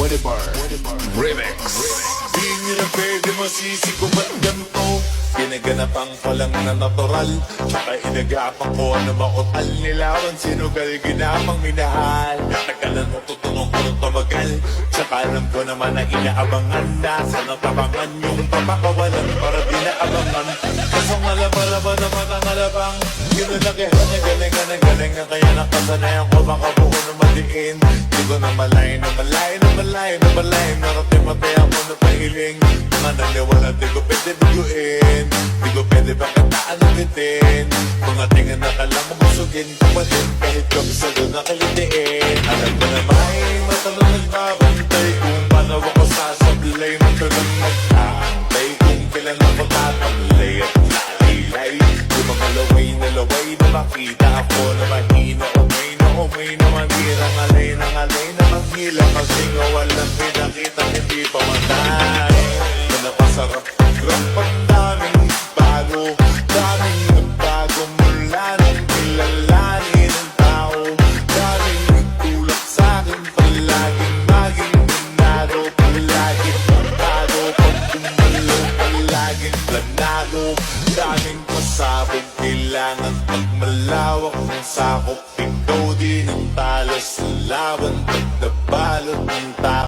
Remix. Di nyo na pwede masisi kung ba't ganito. Ginaganapan ko lang na natural, tsaka inagapang ko na makutal. Nilawan sinugal, ginapang minahal. Natagalan mo tutunong ko ng tumagal, tsaka alam ko naman na inaabangan. Nasa natabangan yung papakawalan para di naabangan. Kasong alaba-laba naman ang alabang, ginalakihan niya galing na kaya nakasanayan ko baka buo na madiin. Di ko na malay na narating matay ako na pahiling. Mga naniwala di ko pwede biguin, di ko pwede pagkataan ng bitin. Mga tingin na kalang mabusugin kumatin, kahit kami sa doon nakalitiin. Alam ko na may matalong nagbabantay kung paano ako sasablay. Matalang nagkaantay kung kailan ako tatablay at lalilay. Yung mga laway na makita ako na mahina o may na mandirang alay na manghila. Kasi nga walang pinakita hindi pa matay. Na napasarap ang daming bago, daming nagbago mula nang kilalanin ang tao. Daming nagtulak sa'kin palaging maging minado, palaging pagkado, pag gumalaw palaging planado. Daming pasabog, kailangan pagmalawak ng sakop. Ikaw din ang talas sa laban